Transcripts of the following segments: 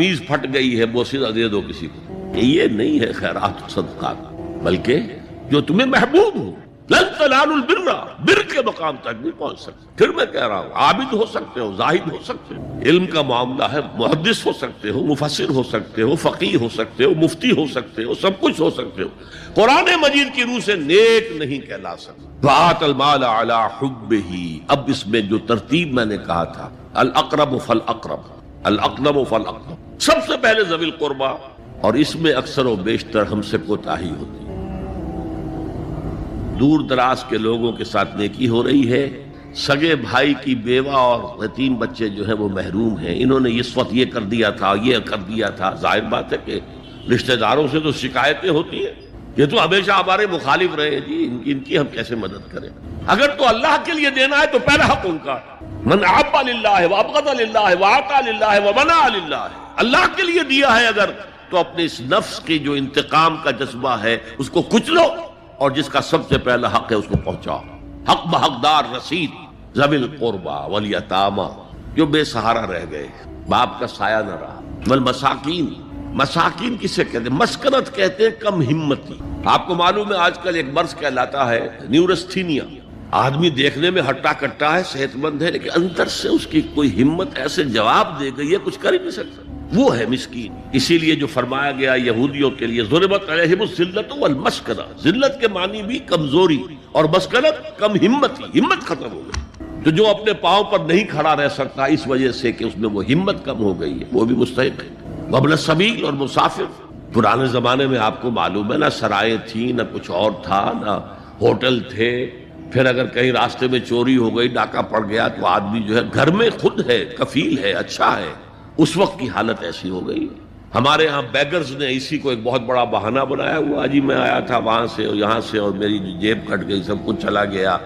میز پھٹ گئی ہے بوسیدہ دے دو کسی کو، یہ نہیں ہے خیرات و صدقات، بلکہ جو تمہیں محبوب ہو۔ لن تنالوا البر، بر کے مقام تک نہیں پہنچ سکتے۔ پھر میں کہہ رہا ہوں عابد ہو سکتے ہو، زاہد ہو سکتے ہو، علم کا معاملہ ہے، محدث ہو سکتے ہو، مفسر ہو سکتے ہو، فقیہ ہو سکتے ہو، مفتی ہو سکتے ہو، سب کچھ ہو سکتے ہو، قرآن مجید کی روح سے نیک نہیں کہلا سکتے۔ وآت المال علی حبہ، اب اس میں جو ترتیب میں نے کہا تھا، الاقرب فالاقرب، الاقرب فالاقرب، سب سے پہلے ذوی القربہ، اور اس میں اکثر و بیشتر ہم سے کوتاہی ہوتی ہے۔ دور دراز کے لوگوں کے ساتھ نیکی ہو رہی ہے، سگے بھائی کی بیوہ اور یتیم بچے جو ہیں وہ محروم ہیں، انہوں نے اس وقت یہ کر دیا تھا، یہ کر دیا تھا۔ ظاہر بات ہے کہ رشتہ داروں سے تو شکایتیں ہوتی ہیں، یہ تو ہمیشہ ہمارے مخالف رہے ہیں، جی ان کی ہم کیسے مدد کریں؟ اگر تو اللہ کے لیے دینا ہے تو پہلا حق ان کا ہے۔ من احب للہ وابغض للہ واعطى للہ ومنع للہ، اللہ کے لیے دیا ہے اگر تو اپنے اس نفس کی جو انتقام کا جذبہ ہے اس کو کچلو، اور جس کا سب سے پہلا حق ہے اس کو پہنچاؤ۔ حق بحقدار رسید، ذوی القربى والیتامى، جو بے سہارا رہ گئے، باپ کا سایہ نہ رہا، والمساکین، مساکین کسے کہتے ہیں؟ مسکنت کہتے ہیں کم ہمتی۔ آپ کو معلوم ہے آج کل ایک مرض کہلاتا ہے نیورستھینیا، آدمی دیکھنے میں ہٹا کٹا ہے، صحت مند ہے، لیکن اندر سے اس کی کوئی ہمت ایسے جواب دے گئی ہے کچھ کر ہی نہیں سکتا، وہ ہے مسکین۔ اسی لیے جو فرمایا گیا یہودیوں کے لیے ضربت علیہم الذلۃ والمسکنہ، ذلت کے معنی بھی کمزوری، اور مسکنت کم ہمتی، ہمت ختم ہو گئی۔ تو جو اپنے پاؤں پر نہیں کھڑا رہ سکتا اس وجہ سے کہ اس میں وہ ہمت کم ہو گئی ہے، وہ بھی مستحق ہے۔ وابن السبیل، اور مسافر۔ پرانے زمانے میں آپ کو معلوم ہے نہ سرائیں تھیں، نہ کچھ اور تھا، نہ ہوٹل تھے، پھر اگر کہیں راستے میں چوری ہو گئی، ڈاکہ پڑ گیا، تو آدمی جو ہے گھر میں خود ہے، کفیل ہے، اچھا ہے۔ اس وقت کی حالت ایسی ہو گئی۔ ہمارے ہاں بیگرز نے اسی کو ایک بہت بڑا بہانہ بنایا ہوا، جی میں آیا تھا وہاں سے اور یہاں سے، اور میری جیب کٹ گئی، سب کچھ چلا گیا،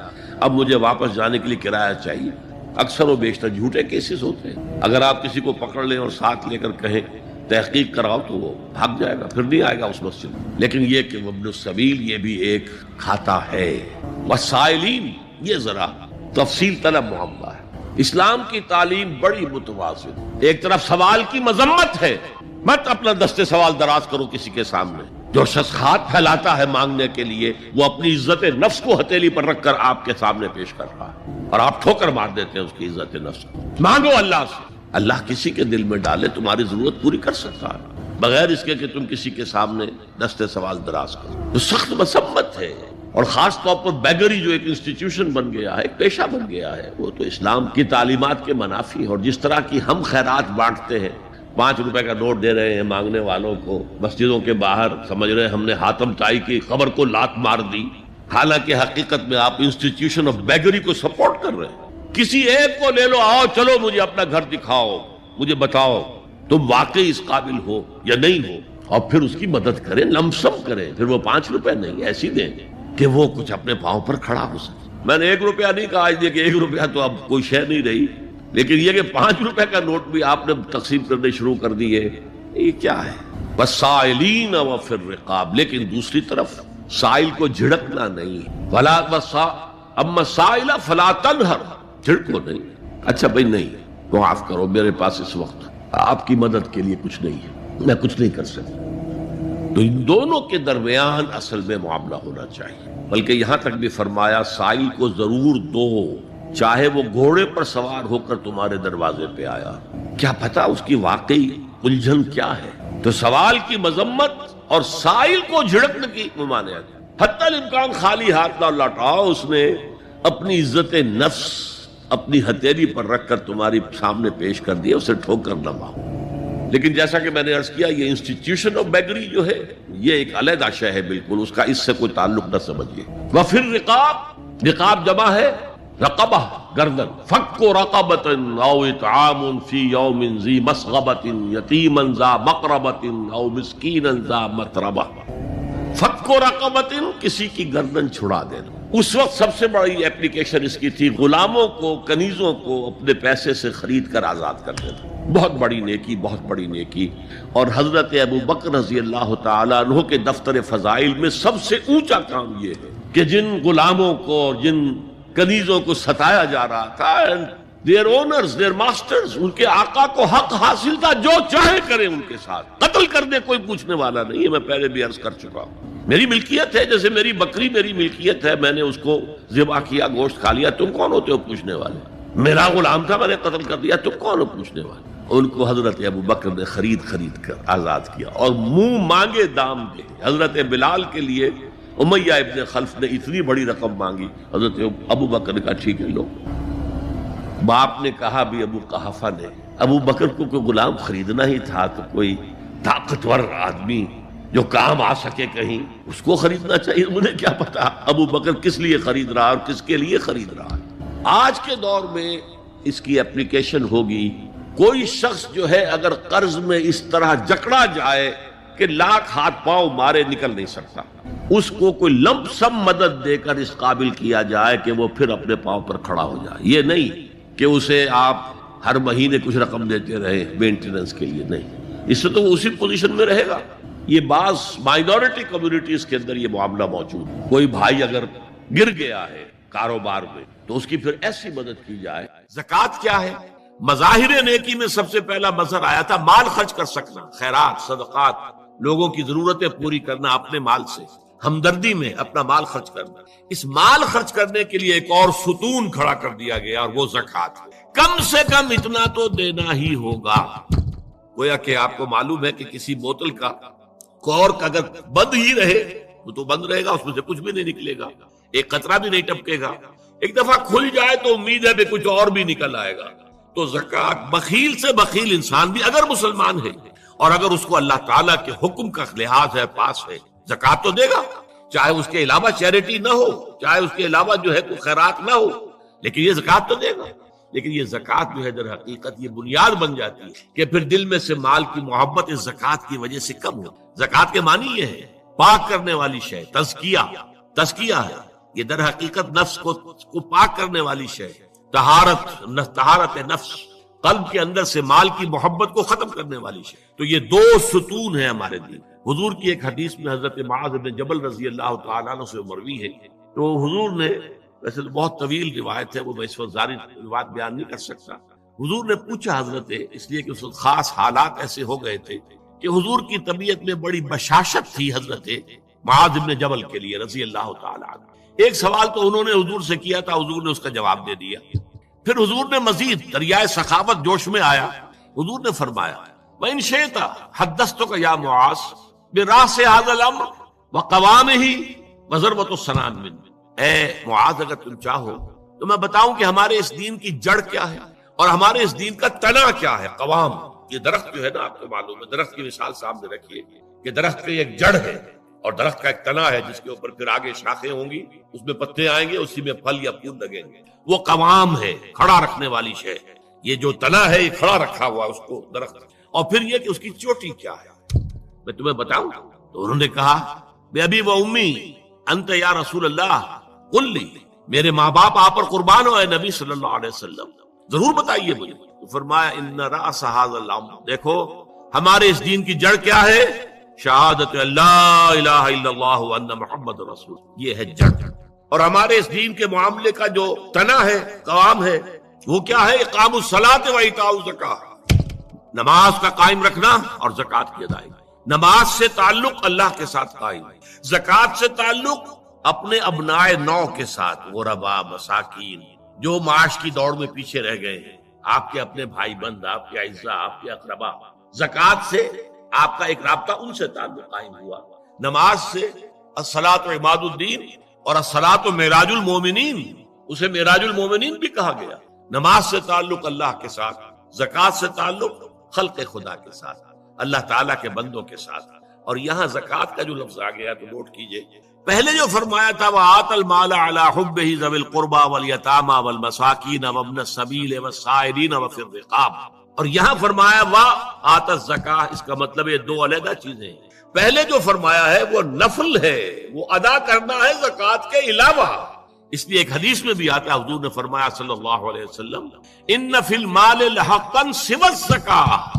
اب مجھے واپس جانے کے لیے کرایہ چاہیے۔ اکثر و بیشتر جھوٹے کیسز ہوتے ہیں۔ اگر آپ کسی کو پکڑ لیں اور ساتھ لے کر کہیں تحقیق کراؤ تو وہ بھاگ جائے گا، پھر نہیں آئے گا اس مسجد میں۔ لیکن یہ کہ ابن السبیل، یہ بھی ایک کھاتا ہے۔ والسائلین، یہ ذرا تفصیل طلب معاملہ ہے۔ اسلام کی تعلیم بڑی متوازن، ایک طرف سوال کی مذمت ہے، مت اپنا دستے سوال دراز کرو کسی کے سامنے۔ جو شخص ہاتھ پھیلاتا ہے مانگنے کے لیے، وہ اپنی عزت نفس کو ہتھیلی پر رکھ کر آپ کے سامنے پیش کر رہا ہے، اور آپ ٹھوکر مار دیتے ہیں اس کی عزت نفس کو۔ مانگو اللہ سے، اللہ کسی کے دل میں ڈالے تمہاری ضرورت پوری کر سکتا ہے، بغیر اس کے کہ تم کسی کے سامنے دستے سوال دراز کرو۔ تو سخت مذمت ہے، اور خاص طور پر بیگری جو ایک انسٹیٹیوشن بن گیا ہے، ایک پیشہ بن گیا ہے، وہ تو اسلام کی تعلیمات کے منافی ہے۔ اور جس طرح کی ہم خیرات بانٹتے ہیں، 5 روپے کا نوٹ دے رہے ہیں مانگنے والوں کو، مسجدوں کے باہر سمجھ رہے ہیں ہم نے حاتم طائی کی قبر کو لات مار دی، حالانکہ حقیقت میں آپ انسٹیٹیوشن آف بیگری کو سپورٹ کر رہے ہیں۔ کسی ایک کو لے لو، آؤ چلو مجھے اپنا گھر دکھاؤ، مجھے بتاؤ تم واقعی اس قابل ہو یا نہیں ہو، اور پھر اس کی مدد کریں، لمسم کریں۔ پھر وہ 5 روپے نہیں، ایسی دیں کہ وہ کچھ اپنے پاؤں پر کھڑا ہو سکے۔ میں نے 1 روپیہ نہیں کہا، آج دیکھیں 1 روپیہ تو اب کوئی شے نہیں رہی، لیکن یہ کہ 5 روپے کا نوٹ بھی آپ نے تقسیم کرنے شروع کر دیے، یہ کیا ہے؟ والسائلین وفی الرقاب، لیکن دوسری طرف سائل کو جھڑکنا نہیں، ولا اما السائل فلا تنہر، جھڑکو نہیں۔ اچھا بھائی نہیں، معاف کرو، میرے پاس اس وقت آپ کی مدد کے لیے کچھ نہیں ہے، میں کچھ نہیں کر سکتا۔ تو ان دونوں کے درمیان اصل میں معاملہ ہونا چاہیے۔ بلکہ یہاں تک بھی فرمایا سائل کو ضرور دو، چاہے وہ گھوڑے پر سوار ہو کر تمہارے دروازے پہ آیا، کیا پتا اس کی واقعی الجھن کیا ہے۔ تو سوال کی مذمت اور سائل کو جھڑکنے کی ممانعت، حتی الامکان خالی ہاتھ نہ لوٹاؤ، اس نے اپنی عزت نفس اپنی ہتھیلی پر رکھ کر تمہاری سامنے پیش کر دیا، اسے ٹھوکر نہ مارو۔ لیکن جیسا کہ میں نے عرض کیا، یہ انسٹیٹیوشن آف بیگری جو ہے یہ ایک علیحدہ شے ہے، بالکل اس کا اس سے کوئی تعلق نہ سمجھیے۔ وفی الرقاب، رقاب جمع ہے رقبہ، گردن۔ فک رقبۃ او اطعام فی یوم ذی مسغبۃ یتیما ذا مقربۃ او مسکینا ذا متربہ۔ فک رقبۃ، کسی کی گردن چھڑا دینا۔ اس وقت سب سے بڑی اپلیکیشن اس کی تھی غلاموں کو، کنیزوں کو اپنے پیسے سے خرید کر آزاد کر دینا۔ بہت بڑی نیکی، بہت بڑی نیکی۔ اور حضرت ابو بکر رضی اللہ تعالیٰ عنہ کے دفتر فضائل میں سب سے اونچا کام یہ ہے کہ جن غلاموں کو اور جن کنیزوں کو ستایا جا رہا تھا، their owners, their masters, ان کے آقا کو حق حاصل تھا، جو چاہے کریں ان کے ساتھ، قتل کر دے کوئی پوچھنے والا نہیں ہے. میں پہلے بھی عرض کر چکا ہوں، میری ملکیت ہے، جیسے میری بکری میری ملکیت ہے، میں نے اس کو ذبح کیا، گوشت کھا لیا، تم کون ہوتے ہو پوچھنے والے؟ میرا غلام تھا، میں نے قتل کر دیا، تم کون ہو پوچھنے والے؟ ان کو حضرت ابو بکر نے خرید کر آزاد کیا اور منہ مانگے دام دے. حضرت بلال کے لیے امیہ ابن خلف نے اتنی بڑی رقم مانگی، حضرت ابو بکر نے کہا ٹھیک ہے لو. باپ نے کہا بھی ابو قحافہ نے، ابو بکر کو کوئی غلام خریدنا ہی تھا تو کوئی طاقتور آدمی جو کام آ سکے کہیں اس کو خریدنا چاہیے. مجھے کیا پتا ابو بکر کس لیے خرید رہا اور کس کے لیے خرید رہا ہے. آج کے دور میں اس کی اپلیکیشن ہوگی. کوئی شخص جو ہے اگر قرض میں اس طرح جکڑا جائے کہ لاکھ ہاتھ پاؤں مارے نکل نہیں سکتا، اس کو کوئی لمپ سم مدد دے کر اس قابل کیا جائے کہ وہ پھر اپنے پاؤں پر کھڑا ہو جائے. یہ نہیں کہ اسے آپ ہر مہینے کچھ رقم دیتے رہے مینٹیننس کے لیے، نہیں، اس سے تو وہ اسی پوزیشن میں رہے گا. یہ بعض مائنورٹی کمیونٹیز کے اندر یہ معاملہ موجود ہے. کوئی بھائی اگر گر گیا ہے کاروبار میں تو اس کی پھر ایسی مدد کی جائے. زکوٰۃ کیا ہے؟ مظاہر نیکی میں سب سے پہلا مظہر آیا تھا مال خرچ کر سکنا، خیرات، صدقات، لوگوں کی ضرورتیں پوری کرنا اپنے مال سے، ہمدردی میں اپنا مال خرچ کرنا. اس مال خرچ کرنے کے لیے ایک اور ستون کھڑا کر دیا گیا اور وہ زکوٰۃ. کم سے کم اتنا تو دینا ہی ہوگا. گویا کہ آپ کو معلوم ہے کہ کسی بوتل کا کورک اگر بند ہی رہے وہ تو بند رہے گا، اس میں سے کچھ بھی نہیں نکلے گا، ایک قطرہ بھی نہیں ٹپکے گا. ایک دفعہ کھل جائے تو امید ہے کہ کچھ اور بھی نکل آئے گا. تو زکوٰۃ، بخیل سے بخیل انسان بھی اگر مسلمان ہے اور اگر اس کو اللہ تعالیٰ کے حکم کا لحاظ ہے، پاس ہے، زکوٰۃ تو دے گا. چاہے اس کے علاوہ چیریٹی نہ ہو، چاہے اس کے علاوہ جو ہے کوئی خیرات نہ ہو، لیکن یہ زکوٰۃ تو دے گا. لیکن یہ زکوٰۃ جو ہے در حقیقت یہ بنیاد بن جاتی ہے کہ پھر دل میں سے مال کی محبت اس زکوٰۃ کی وجہ سے کم ہو. زکوٰۃ کے معنی یہ ہے پاک کرنے والی شے، تزکیہ ہے. یہ در حقیقت نفس کو پاک کرنے والی شے، طہارت نفس، قلب کے اندر سے مال کی محبت کو ختم کرنے والی شے. تو یہ دو ستون ہیں ہمارے دین. حضور کی ایک حدیث میں حضرت معاذ بن جبل رضی اللہ تعالیٰ عنہ سے مروی ہے، تو حضور نے، ویسے بہت طویل روایت ہے وہ، میں اس وقت ساری روایت بیان نہیں کر سکتا. حضور نے پوچھا حضرت، اس لیے کہ اس وقت خاص حالات ایسے ہو گئے تھے کہ حضور کی طبیعت میں بڑی بشاشت تھی حضرت معاذ بن جبل کے لیے رضی اللہ تعالیٰ عنہ. ایک سوال تو انہوں نے حضور سے کیا تھا، حضور نے اس کا جواب دے دیا. پھر حضور نے مزید دریائے سخاوت جوش میں آیا، حضور نے فرمایا وَإِن شِئْتَ حَدَّثْتُكَ يَا مُعَاذ بِرَأْسِ هَذَا الْأَمْرِ وَقَوَامِهِ وَضَرْبَةُ السَّنَامِ مِنْهُ. اے معاذ اگر تم چاہو تو میں بتاؤں کہ ہمارے اس دین کی جڑ کیا ہے اور ہمارے اس دین کا تنا کیا ہے. قوام، یہ درخت جو ہے نا، آپ کو معلوم ہے، درخت کی مثال سامنے رکھیے کہ درخت کی ایک جڑ ہے اور درخت کا ایک تنا ہے جس کے اوپر پھر آگے شاخیں ہوں گی، اس میں پتے آئیں گے، اسی میں پھل یا پھول لگیں گے. وہ قوام ہے، کھڑا رکھنے والی شے. یہ جو تنا ہے یہ کھڑا رکھا ہوا اس کو درخت. اور پھر یہ کہ اس کی چوٹی کیا ہے، میں تمہیں بتاؤں. تو انہوں نے کہا بے ابی و امی انت یا رسول اللہ قل لی، میرے ماں باپ آپ پر قربان ہو اے نبی صلی اللہ علیہ وسلم، ضرور بتائیے مجھے. تو فرمایا ان رأس ھذا الامر، دیکھو ہمارے اس دین کی جڑ کیا ہے؟ شہادت اللہ الہ الا اللہ وان محمد رسول. یہ ہے جڑ. اور ہمارے اس دین کے معاملے کا جو تنا ہے، قوام ہے، وہ کیا ہے؟ اقام الصلاۃ و ایتاء الزکاۃ، نماز کا قائم رکھنا اور زکوٰۃ کی ادائیگی. نماز سے تعلق اللہ کے ساتھ قائم، زکوٰۃ سے تعلق اپنے ابناء نو کے ساتھ، غربا، مساکین، جو معاش کی دوڑ میں پیچھے رہ گئے ہیں، آپ کے اپنے بھائی بند، آپ کے اعزاء، آپ کے اقربا. زکوٰۃ سے آپ کا ایک رابطہ ان سے تعلق قائم ہوا. نماز سے الصلاۃ عماد الدین اور الصلاۃ معراج المومنین، اسے معراج المومنین بھی کہا گیا. نماز سے تعلق اللہ کے ساتھ، زکوٰۃ سے تعلق خلق خدا کے ساتھ، اللہ تعالیٰ کے بندوں کے ساتھ. اور یہاں زکوٰۃ کا جو لفظ آ گیا تو نوٹ کیجئے، پہلے جو فرمایا تھا وَآتَ الْمَالَ عَلَىٰ حُبِّهِ ذَوِي الْقُرْبَىٰ وَالْيَتَامَىٰ وَالْمَسَاكِينَ وَابْنَ السَّبِيلِ وَالسَّائِلِينَ وَفِي الرِّقَابِ، اور یہاں فرمایا وَآتَ الزَّكَاةَ. اس کا مطلب یہ دو علیحدہ چیزیں ہیں. پہلے جو فرمایا ہے وہ نفل ہے، وہ ادا کرنا ہے زکوٰۃ کے علاوہ. اس لیے ایک حدیث میں بھی آتا ہے، حضور نے فرمایا صلی اللہ علیہ وسلم ان فی المال لحقا سوى الزکاۃ.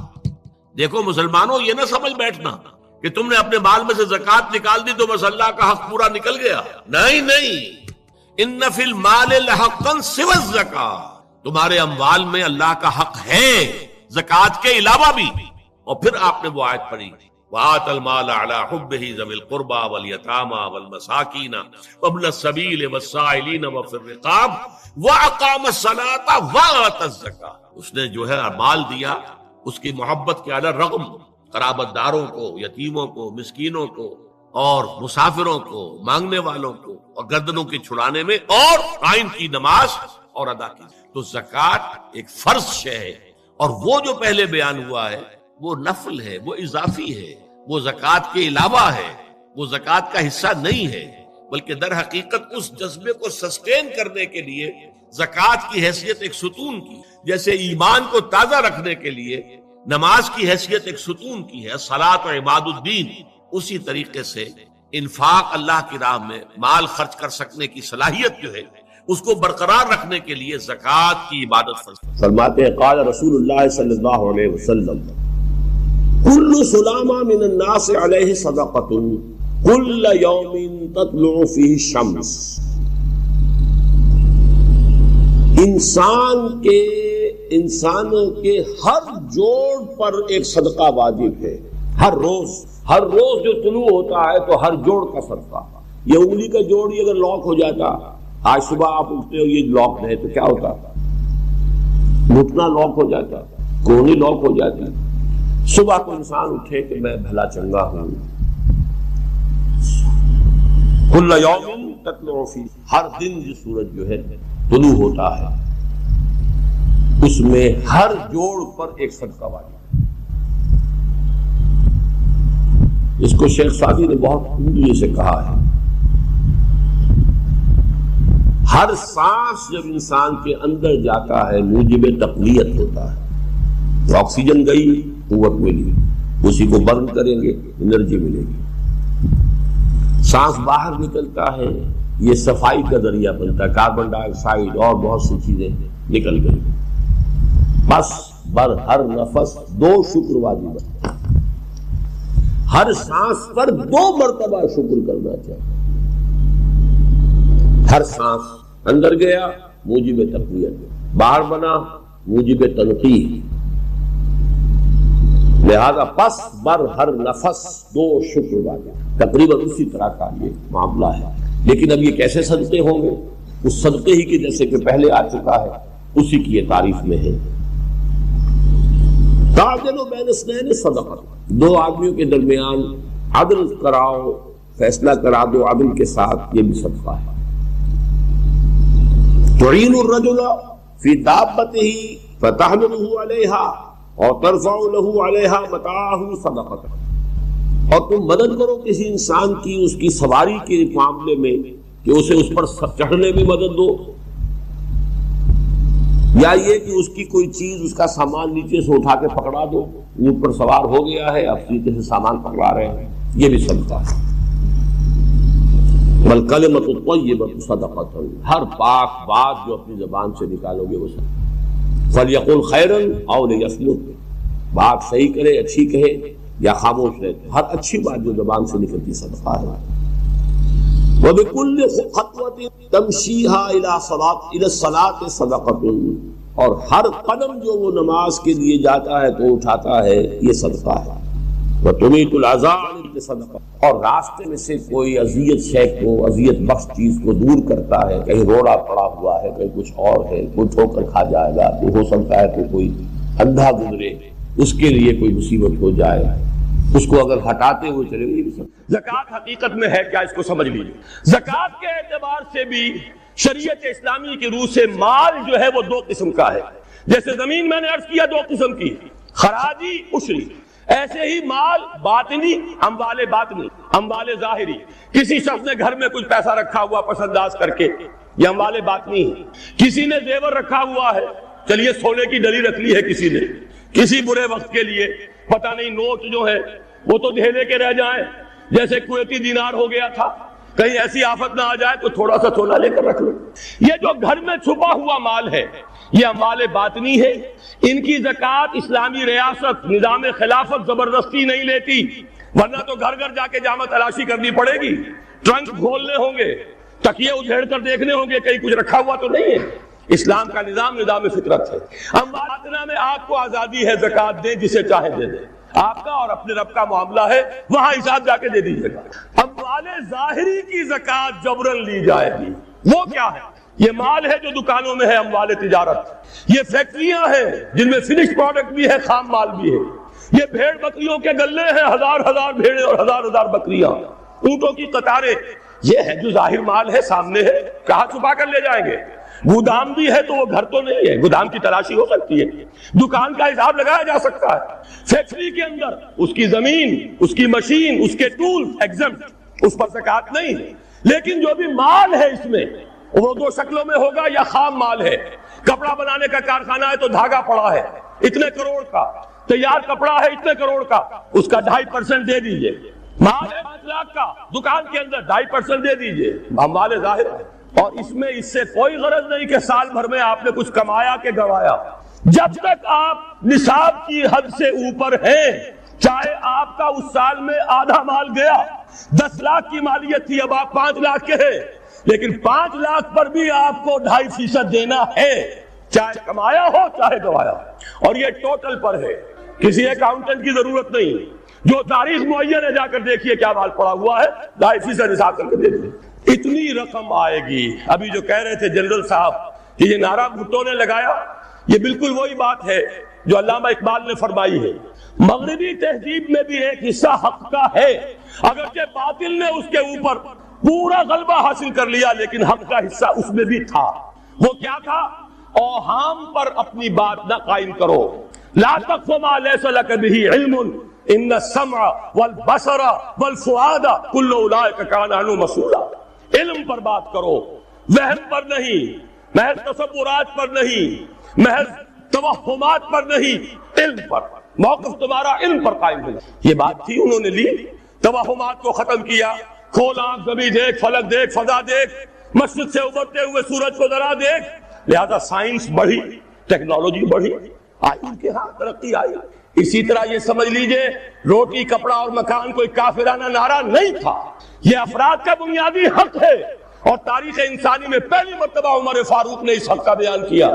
دیکھو مسلمانوں، یہ نہ سمجھ بیٹھنا کہ تم نے اپنے مال میں سے زکوٰۃ نکال دی تو بس اللہ کا حق پورا نکل گیا. نہیں، ان فی المال لحقا سوى الزکاۃ، تمہارے اموال میں اللہ کا حق ہے زکوٰۃ کے علاوہ بھی. اور پھر آپ نے وہ آیت پڑھی وَآتَ الْمَالَ عَلَىٰ حُبِّهِ ذَوِي الْقُرْبَىٰ وَالْيَتَامَىٰ وَالْمَسَاكِينَ وَابْنَ السَّبِيلِ وَالسَّائِلِينَ وَفِي الرِّقَابِ وَأَقَامَ الصَّلَاةَ وَآتَى الزَّكَاةَ. اس نے جو ہے مال دیا اس کی محبت کے علی رغم قرابت داروں کو، یتیموں کو، مسکینوں کو اور مسافروں کو، مانگنے والوں کو، اور گردنوں کے چھڑانے میں، اور آئین کی نماز اور ادا کی. تو زکوٰۃ ایک فرض شے ہے، اور وہ جو پہلے بیان ہوا ہے وہ نفل ہے، وہ اضافی ہے، وہ زکوٰۃ کے علاوہ ہے، وہ زکوٰۃ کا حصہ نہیں ہے، بلکہ در حقیقت اس جذبے کو سسٹین کرنے کے لیے زکوٰۃ کی حیثیت ایک ستون کی، جیسے ایمان کو تازہ رکھنے کے لیے نماز کی حیثیت ایک ستون کی ہے، صلاۃ و عماد الدین. اسی طریقے سے انفاق اللہ کی راہ میں مال خرچ کر سکنے کی صلاحیت جو ہے اس کو برقرار رکھنے کے لیے زکوٰۃ کی عبادت فرض. فرماتے ہیں قال رسول اللہ صلی اللہ علیہ وسلم کل سلامہ من الناس علیہ صدقۃ کل یوم تطلع فیہ الشمس. انسانوں کے ہر جوڑ پر ایک صدقہ واجب ہے. ہر روز جو طلوع ہوتا ہے تو ہر جوڑ کا صدقہ. یہ انگلی کا جوڑ ہی اگر لاک ہو جاتا، آج صبح آپ اٹھتے ہو یہ لاک ہے تو کیا ہوتا؟ گھٹنا لاک ہو جاتا، کونی لاک ہو جاتی. صبح کو انسان اٹھے کہ میں بھلا چنگا ہوں. کل یوم تطلع فیہ، ہر دن جو سورج جو ہے طلوع ہوتا ہے اس میں ہر جوڑ پر ایک صدقہ واجب. اس کو شیخ سعدی نے بہت خوبی سے کہا ہے. ہر سانس جب انسان کے اندر جاتا ہے موجب تقویت ہوتا ہے. آکسیجن گئی، قوت ملی، اسی کو برن کریں گے انرجی ملے گی. سانس باہر نکلتا ہے، یہ صفائی کا ذریعہ بنتا ہے. کاربن ڈائی آکسائڈ اور بہت سی چیزیں نکل گئی. بس بر ہر نفس 2 شکر واجب ہے. ہر سانس پر 2 مرتبہ شکر کرنا چاہیے. ہر سانس اندر گیا موجب تقویت، باہر بنا موجب تنقیح. لہذا پس بر ہر نفس 2 شکر واجب. تقریباً اسی طرح کا یہ معاملہ ہے. لیکن اب یہ کیسے صدقے ہوں گے؟ اس صدقے ہی کے جیسے کہ پہلے آ چکا ہے اسی کی یہ تعریف میں ہے. تعدل بین اثنین صدقہ، 2 آدمیوں کے درمیان عدل کراؤ، فیصلہ کرا دو عدل کے ساتھ، یہ بھی صدقہ ہے. تعین الرجل فی دابتہ فتحملہ علیہا اور ترفع لہ علیہا متاعہ صدقۃ. اور تم مدد کرو کسی انسان کی اس کی سواری کے معاملے میں کہ اسے اس پر چڑھنے میں مدد دو، یا یہ کہ اس کی کوئی چیز، اس کا سامان نیچے سے اٹھا کے پکڑا دو. اونٹ پر سوار ہو گیا ہے، اب نیچے سے سامان پکڑا رہے ہیں، یہ بھی صدقہ ہے. والکلمۃ الطیبۃ صدقۃ، ہر پاک بات جو اپنی زبان سے نکالو گے وہ صدقہ. فلیقل خیرا او لیصمت، بات صحیح کرے، اچھی کہے یا خاموش رہے. ہر اچھی بات جو زبان سے نکلتی صدقہ ہے. وَبِكُلِّ خَطْوَةٍ تَمْشِيهَا إِلَى الصَّلَاةِ صَدَقَةٌ، اور ہر قدم جو وہ نماز کے لیے جاتا ہے تو اٹھاتا ہے یہ صدقہ ہے. وَتُمِيتُ الْعَذَابَ صَدَقَةٌ، اور راستے میں سے کوئی اذیت شے کو، اذیت بخش چیز کو دور کرتا ہے. کہیں روڑا پڑا ہوا ہے، کہیں کچھ اور ہے، کوئی ٹھوکر کھا جائے گا، تو ہو سکتا ہے کہ کوئی اندھا گزرے، اس کے لیے کوئی مصیبت ہو جائے، اس کو اگر ہٹاتے ہوئے چلے گئے. زکوٰۃ حقیقت میں ہے کیا، اس کو سمجھ لیجیے. زکوٰۃ کے اعتبار سے بھی شریعت اسلامی کی روح سے مال جو ہے وہ 2 قسم کا ہے. جیسے زمین میں نے عرض کیا 2 قسم کی، خراجی، عشری. ایسے ہی مال باطنی، اموال باطنی، اموال ظاہری. کسی شخص نے گھر میں کچھ پیسہ رکھا ہوا پس انداز کر کے، یہ اموال باطنی ہے. کسی نے زیور رکھا ہوا ہے، چلیے سونے کی ڈلی رکھ لی ہے کسی نے، کسی برے وقت کے لیے، پتہ نہیں نوٹ جو ہے وہ تو دھیلے کے رہ جائیں، جیسے کویتی دینار ہو گیا تھا، کہیں ایسی آفت نہ آ جائے تو تھوڑا سا سونا لے کر رکھ لو. یہ جو گھر میں چھپا ہوا مال ہے یہ اموال باطنی ہے. ان کی زکوٰۃ اسلامی ریاست، نظام خلافت زبردستی نہیں لیتی، ورنہ تو گھر گھر جا کے جامع تلاشی کرنی پڑے گی، ٹرنک کھولنے ہوں گے، تکیے اجھیڑ کر دیکھنے ہوں گے کہیں کچھ رکھا ہوا تو نہیں ہے. اسلام کا نظام فطرت ہے. اموال میں آپ کو آزادی ہے، زکات دیں جسے چاہیں دے دیں، آپ کا اور اپنے رب کا معاملہ ہے، وہاں حساب جا کے دے دیجیے گا. اموال ظاہری کی زکات جبرن لی جائے گی. وہ کیا ہے؟ یہ مال ہے جو دکانوں میں ہے، اموال تجارت. یہ فیکٹریاں ہیں جن میں فنش پروڈکٹ بھی ہے، خام مال بھی ہے. یہ بھیڑ بکریوں کے گلے ہیں، ہزار بھیڑیں اور ہزار بکریاں، اونٹوں کی قطاریں. یہ ہے جو ظاہر مال ہے، سامنے ہے، کہاں چھپا کر لے جائیں گے؟ گودام بھی ہے تو وہ گھر تو نہیں ہے، گودام کی تلاشی ہو سکتی ہے، دکان کا حساب لگایا جا سکتا ہے. فیکٹری کے اندر اس کی زمین، اس کی مشین، اس کے ٹول ایگزمپٹ، اس پر زکات نہیں ہے. لیکن جو بھی مال ہے اس میں، وہ دو شکلوں میں ہوگا. یا خام مال ہے، کپڑا بنانے کا کارخانہ ہے تو دھاگا پڑا ہے اتنے کروڑ کا، تیار کپڑا ہے اتنے کروڑ کا، اس کا 2.5% دے دیجئے. مال ہے 5 لاکھ کا، دکان کے اندر 2.5% دے دیجئے. مال ظاہر ہے، اور اس سے کوئی غرض نہیں کہ سال بھر میں آپ نے کچھ کمایا کہ گوایا. جب تک آپ نصاب کی حد سے اوپر ہیں، چاہے آپ کا اس سال میں آدھا مال گیا، 10 لاکھ کی مالیت تھی، اب آپ 5 لاکھ کے ہیں، لیکن 5 لاکھ پر بھی آپ کو 2.5% دینا ہے، چاہے کمایا ہو چاہے گوایا. اور یہ ٹوٹل پر ہے، کسی اکاؤنٹنٹ کی ضرورت نہیں. جو تاریخ معین ہے جا کر دیکھیے کیا مال پڑا ہوا ہے، 2.5% حساب کر کے دے دیں. اتنی رقم آئے گی. ابھی جو کہہ رہے تھے جنرل صاحب کہ یہ نعرہ بھٹو نے لگایا، یہ بالکل وہی بات ہے جو علامہ اقبال نے فرمائی ہے. مغربی تہذیب میں بھی ایک حصہ حق کا ہے، اگرچہ باطل نے اس کے اوپر پورا غلبہ حاصل کر لیا، لیکن حق کا حصہ اس میں بھی تھا. وہ کیا تھا؟ اوہام پر اپنی بات نہ قائم کرو. لا تقف ما لیس لک بہ علم ان السمع والبصر والفؤاد کل اولئک کان عنہ مسئولا. علم پر بات کرو، وہم پر نہیں، محض تصورات پر نہیں، محض توہمات پر نہیں، علم پر. موقف تمہارا علم پر قائم ہے. یہ بات تھی، انہوں نے لی، توہمات کو ختم کیا. کھول آنکھ، زمین دیکھ، فلک دیکھ، فضا دیکھ، مشرق سے ابھرتے ہوئے سورج کو ذرا دیکھ. لہذا سائنس بڑھی، ٹیکنالوجی بڑھی، آئی ان کے ہاں ترقی آئی. اسی طرح یہ سمجھ لیجئے روٹی، کپڑا اور مکان کوئی کافرانہ نعرہ نہیں تھا، یہ افراد کا بنیادی حق ہے. اور تاریخ انسانی میں پہلی مرتبہ عمر فاروق نے اس حق کا بیان کیا.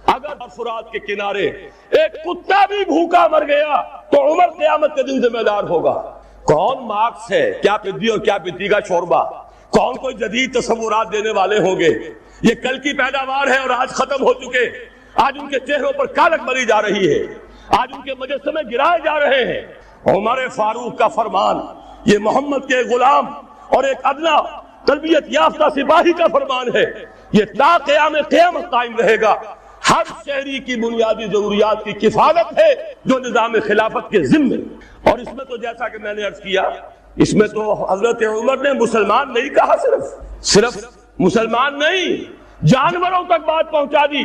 اگر فرات کے کنارے ایک کتا بھی بھوکا مر گیا تو عمر قیامت کے دن ذمہ دار ہوگا. کون مارکس ہے، کیا پدی اور کیا پتی کا شوربہ، کون کوئی جدید تصورات دینے والے ہوں گے؟ یہ کل کی پیداوار ہے اور آج ختم ہو چکے. آج ان کے چہروں پر کالک مری جا رہی ہے، آج ان کے مجسمے گرائے جا رہے ہیں. عمر فاروق کا فرمان، یہ محمد کے غلام اور ایک ادنا تربیت یافتہ سپاہی کا فرمان ہے. یہ تا قیامت قائم رہے گا. ہر شہری کی بنیادی ضروریات کی کفالت ہے جو نظام خلافت کے ذمے. اور اس میں تو جیسا کہ میں نے عرض کیا، اس میں تو حضرت عمر نے مسلمان نہیں کہا، صرف مسلمان نہیں، جانوروں تک بات پہنچا دی.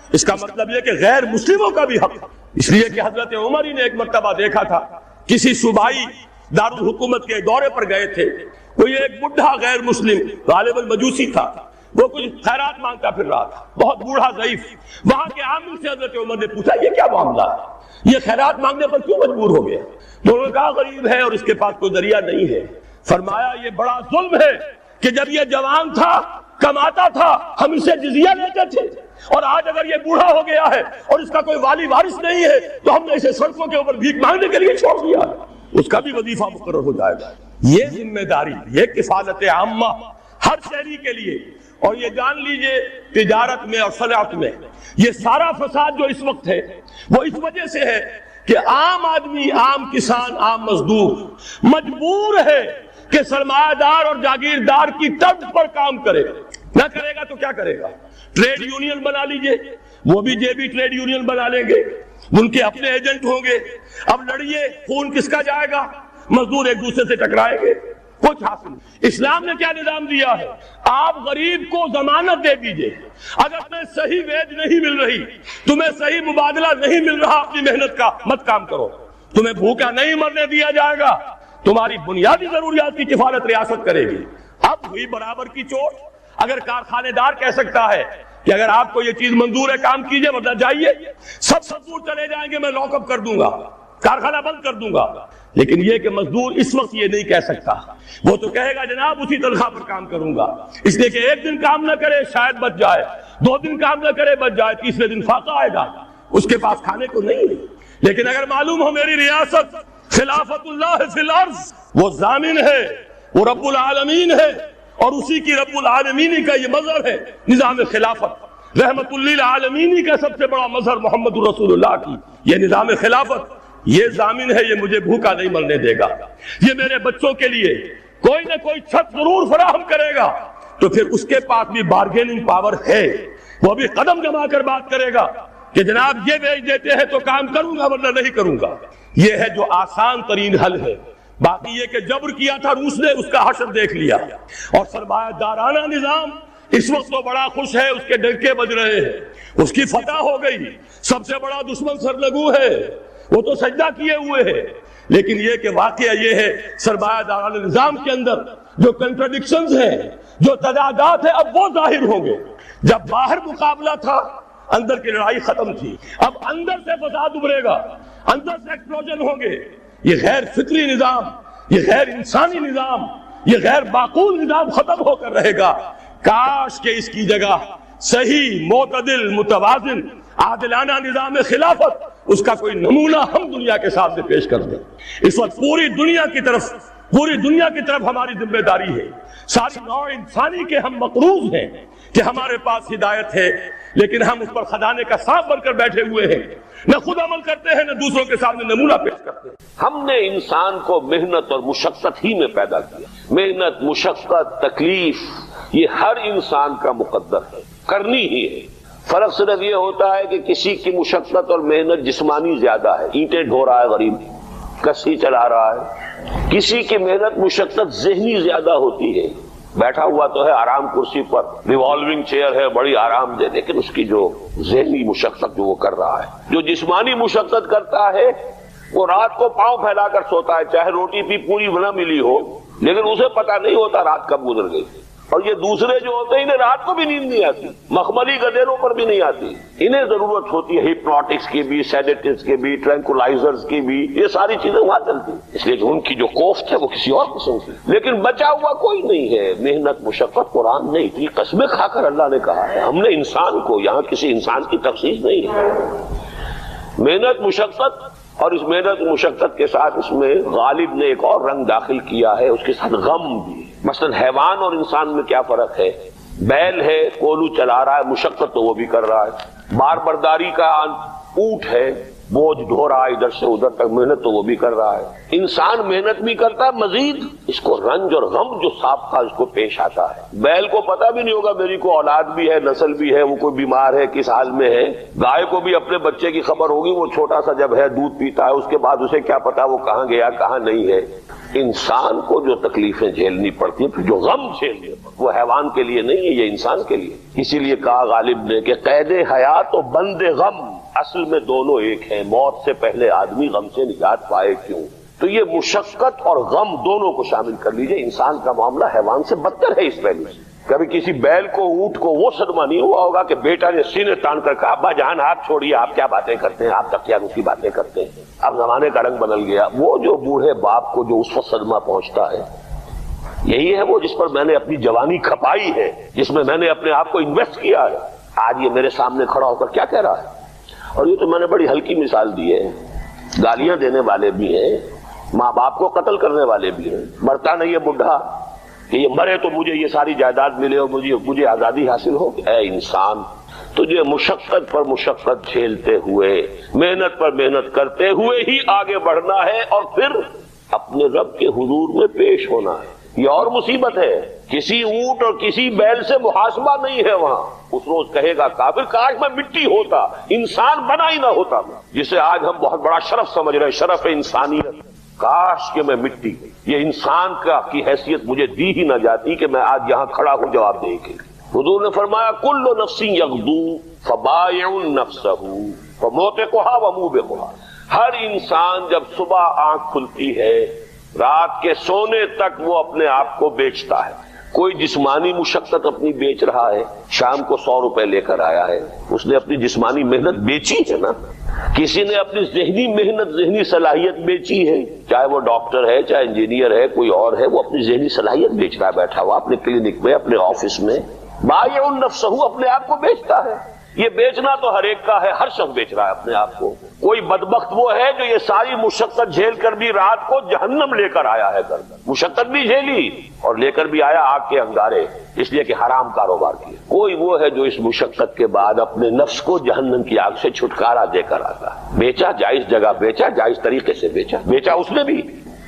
اس کا مطلب یہ کہ غیر مسلموں کا بھی حق. اس لیے کہ حضرت عمر ہی نے ایک مرتبہ دیکھا تھا، کسی صوبائی دارالحکومت کے دورے پر گئے تھے، کوئی ایک بڈھا غیر مسلم غالباً مجوسی تھا، وہ کچھ خیرات مانگتا پھر رہا تھا، بہت بوڑھا ضعیف. وہاں کے عامل سے حضرت عمر نے پوچھا یہ کیا معاملہ ہے، یہ خیرات مانگنے پر کیوں مجبور ہو گیا؟ تو انہوں نے کہا غریب ہے اور اس کے پاس کوئی ذریعہ نہیں ہے. فرمایا یہ بڑا ظلم ہے کہ جب یہ جوان تھا، کماتا تھا، ہم اسے جزیہ لیتے تھے، اور آج اگر یہ بوڑھا ہو گیا ہے اور اس کا کوئی والی وارث نہیں ہے تو ہم نے اسے سڑکوں کے اوپر بھیک مانگنے کے لیے چھوڑ دیا. اس کا بھی وظیفہ مقرر ہو جائے گا. یہ ذمہ داری، یہ کفالت عامہ ہر شہری کے لیے. اور یہ جان لیجئے تجارت میں اور صنعت میں یہ سارا فساد جو اس وقت ہے وہ اس وجہ سے ہے کہ عام آدمی، عام کسان، عام مزدور مجبور ہے کہ سرمایہ دار اور جاگیردار کی طرز پر کام کرے. نہ کرے گا تو کیا کرے گا؟ ٹریڈ یونین بنا لیجئے، وہ بھی جے بی ٹریڈ یونین بنا لیں گے، ان کے اپنے ایجنٹ ہوں گے. اب لڑیے، خون کس کا جائے گا؟ مزدور ایک دوسرے سے ٹکرائیں گے، کچھ حاصل نہیں. اسلام نے کیا نظام دیا ہے؟ آپ غریب کو ضمانت دے دیجئے، اگر تمہیں صحیح ویج نہیں مل رہی، تمہیں صحیح مبادلہ نہیں مل رہا اپنی محنت کا، مت کام کرو. تمہیں بھوکا نہیں مرنے دیا جائے گا، تمہاری بنیادی ضروریات کی کفالت ریاست کرے گی. اب ہوئی برابر کی چوٹ. اگر کارخانے دار کہہ سکتا ہے کہ اگر آپ کو یہ چیز منظور ہے کام کیجئے ورنہ جائیے، سب دور چلے جائیں گے، میں لاک اپ کر دوں گا، کارخانہ بند کر دوں گا. لیکن یہ کہ مزدور اس وقت یہ نہیں کہہ سکتا، وہ تو کہے گا جناب اسی تنخواہ پر کام کروں گا، اس لیے کہ ایک دن کام نہ کرے شاید بچ جائے، 2 دن کام نہ کرے بچ جائے، تیسرے دن فاقہ آئے گا، اس کے پاس کھانے کو نہیں۔ لیکن اگر معلوم ہو میری ریاست خلافت اللہ فی الارض، وہ ضامن ہے، وہ رب العالمین ہے، اور اسی کی رب العالمین کا یہ مظہر ہے نظام خلافت، رحمت للعالمین کا سب سے بڑا مظہر محمد رسول اللہ کی یہ نظام خلافت، یہ ضامن ہے، یہ مجھے بھوکا نہیں مرنے دے گا، یہ میرے بچوں کے لیے کوئی نہ کوئی چھت ضرور فراہم کرے گا، تو پھر اس کے پاس بھی بارگیننگ پاور ہے، وہ بھی قدم جما کر بات کرے گا کہ جناب یہ بیچ دیتے ہیں تو کام کروں گا ورنہ نہیں کروں گا۔ یہ ہے جو آسان ترین حل ہے۔ باقی یہ کہ جبر کیا تھا روس نے، اس کا حشر دیکھ لیا، اور سرمایہ دارانہ نظام اس وقت تو بڑا خوش ہے، اس کے ڈنکے بج رہے ہیں، اس کی فتح ہو گئی، سب سے بڑا دشمن سرنگو ہے، وہ تو سجدہ کیے ہوئے ہے۔ لیکن یہ کہ واقعہ یہ ہے سرمایہ دارانہ نظام کے اندر جو کنٹرڈکشنز ہیں، جو تضادات ہیں، اب وہ ظاہر ہوں گے۔ جب باہر مقابلہ تھا اندر کی لڑائی ختم تھی، اب اندر سے فساد ابھرے گا، اندر سے ایکسپلوژن ہوں گے۔ یہ غیر فطری نظام، یہ غیر انسانی نظام، یہ غیر معقول نظام ختم ہو کر رہے گا۔ کاش کہ اس کی جگہ صحیح، معتدل، متوازن، عادلانہ نظام خلافت، اس کا کوئی نمونہ ہم دنیا کے سامنے پیش کر دیں۔ اس وقت پوری دنیا کی طرف ہماری ذمہ داری ہے، ساری نوع انسانی کے ہم مقروض ہیں کہ ہمارے پاس ہدایت ہے، لیکن ہم اس پر خزانے کا سانپ بن کر بیٹھے ہوئے ہیں، نہ خود عمل کرتے ہیں نہ دوسروں کے سامنے نمونہ پیش کرتے ہیں۔ ہم نے انسان کو محنت اور مشقت ہی میں پیدا کیا۔ محنت، مشقت، تکلیف یہ ہر انسان کا مقدر ہے، کرنی ہی ہے۔ فرق صرف یہ ہوتا ہے کہ کسی کی مشقت اور محنت جسمانی زیادہ ہے، اینٹیں ڈھو رہا ہے غریب، کشتی چلا رہا ہے، کسی کی محنت مشقت ذہنی زیادہ ہوتی ہے، بیٹھا ہوا تو ہے آرام کرسی پر، ریوالونگ چیئر ہے بڑی آرام دہ، لیکن اس کی جو ذہنی مشقت جو وہ کر رہا ہے، جو جسمانی مشقت کرتا ہے وہ رات کو پاؤں پھیلا کر سوتا ہے، چاہے روٹی بھی پوری نہ ملی ہو، لیکن اسے پتہ نہیں ہوتا رات کب گزر گئی۔ اور یہ دوسرے جو ہوتے ہیں انہیں رات کو بھی نیند نہیں آتی، مخملی گدیروں پر بھی نہیں آتی، انہیں ضرورت ہوتی ہے ہپنوٹکس کی بھی، سیڈیٹیوز کی بھی، ٹرینکولائزرز کی بھی، یہ ساری چیزیں وہاں چلتی ہیں، اس لیے کہ ان کی جو کوفت ہے وہ کسی اور قسم کی، لیکن بچا ہوا کوئی نہیں ہے۔ محنت مشقت قرآن نے اتنی قسمیں کھا کر اللہ نے کہا ہے، ہم نے انسان کو، یہاں کسی انسان کی تخصیص نہیں ہے۔ محنت مشقت، اور اس محنت مشقت کے ساتھ اس میں غالب نے ایک اور رنگ داخل کیا ہے، اس کے ساتھ غم بھی۔ مثلا حیوان اور انسان میں کیا فرق ہے؟ بیل ہے، کولو چلا رہا ہے، مشقت تو وہ بھی کر رہا ہے۔ بار برداری کا اونٹ ہے، بوجھ ڈھو رہا ہے ادھر سے ادھر تک، محنت تو وہ بھی کر رہا ہے۔ انسان محنت بھی کرتا ہے، مزید اس کو رنج اور غم جو سابقہ اس کو پیش آتا ہے۔ بیل کو پتہ بھی نہیں ہوگا میری کو اولاد بھی ہے، نسل بھی ہے، وہ کوئی بیمار ہے، کس حال میں ہے۔ گائے کو بھی اپنے بچے کی خبر ہوگی، وہ چھوٹا سا جب ہے دودھ پیتا ہے، اس کے بعد اسے کیا پتا وہ کہاں گیا کہاں نہیں ہے۔ انسان کو جو تکلیفیں جھیلنی پڑتی ہیں، جو غم جھیلنے پڑتے، وہ حیوان کے لیے نہیں ہے، یہ انسان کے لیے۔ اسی لیے کہا غالب نے کہ قید حیات و بند غم اصل میں دونوں ایک ہیں، موت سے پہلے آدمی غم سے نجات پائے کیوں؟ تو یہ مشقت اور غم دونوں کو شامل کر لیجئے۔ انسان کا معاملہ حیوان سے بدتر ہے اس پہلو سے۔ کبھی کسی بیل کو، اونٹ کو وہ صدمہ نہیں ہوا ہوگا کہ بیٹا نے سینے تان کر کہا ابا جان آپ چھوڑیے، آپ کیا باتیں کرتے ہیں، آپ تک کی باتیں کرتے ہیں، اب زمانے کا رنگ بدل گیا۔ وہ جو بوڑھے باپ کو جو اس وقت صدمہ پہنچتا ہے، یہی ہے وہ جس پر میں نے اپنی جوانی کھپائی ہے، جس میں نے اپنے آپ کو انویسٹ کیا ہے۔ آج یہ میرے سامنے کھڑا ہو کر کیا کہہ رہا ہے؟ اور یہ تو میں نے بڑی ہلکی مثال دی ہے، گالیاں دینے والے بھی ہیں، ماں باپ کو قتل کرنے والے بھی ہیں، مرتا نہیں ہے بڈھا کہ یہ مرے تو مجھے یہ ساری جائیداد ملے اور مجھے آزادی حاصل ہو۔ اے انسان، تجھے مشقت پر مشقت جھیلتے ہوئے، محنت پر محنت کرتے ہوئے ہی آگے بڑھنا ہے، اور پھر اپنے رب کے حضور میں پیش ہونا ہے۔ یہ اور مصیبت ہے، کسی اونٹ اور کسی بیل سے محاسبہ نہیں ہے وہاں۔ اس روز کہے گا کافر کاش میں مٹی ہوتا، انسان بنا ہی نہ ہوتا، جسے آج ہم بہت بڑا شرف سمجھ رہے ہیں، شرف انسانیت۔ کاش کہ میں مٹی، یہ انسان کی حیثیت مجھے دی ہی نہ جاتی کہ میں آج یہاں کھڑا ہوں جواب دے کے۔ حضور نے فرمایا کل نفس یغدو فبائع نفسہ فموتقها وموبقها۔ ہر انسان جب صبح آنکھ کھلتی ہے، رات کے سونے تک وہ اپنے آپ کو بیچتا ہے۔ کوئی جسمانی مشقت اپنی بیچ رہا ہے، شام کو 100 روپے لے کر آیا ہے، اس نے اپنی جسمانی محنت بیچی ہے نا. کسی نے اپنی ذہنی محنت، ذہنی صلاحیت بیچی ہے، چاہے وہ ڈاکٹر ہے، چاہے انجینئر ہے، کوئی اور ہے، وہ اپنی ذہنی صلاحیت بیچ رہا ہے بیٹھا ہوا اپنے کلینک میں، اپنے آفس میں. بائع النفسہ اپنے آپ کو بیچتا ہے. یہ بیچنا تو ہر ایک کا ہے، ہر شخص بیچ رہا ہے اپنے آپ کو. کوئی بدبخت وہ ہے جو یہ ساری مشقت جھیل کر بھی رات کو جہنم لے کر آیا ہے گھر. مشقت بھی جھیلی اور لے کر بھی آیا آگ کے انگارے، اس لیے کہ حرام کاروبار کیا. کوئی وہ ہے جو اس مشقت کے بعد اپنے نفس کو جہنم کی آگ سے چھٹکارا دے کر آتا ہے. بیچا، جائز جگہ بیچا، جائز طریقے سے بیچا اس نے بھی،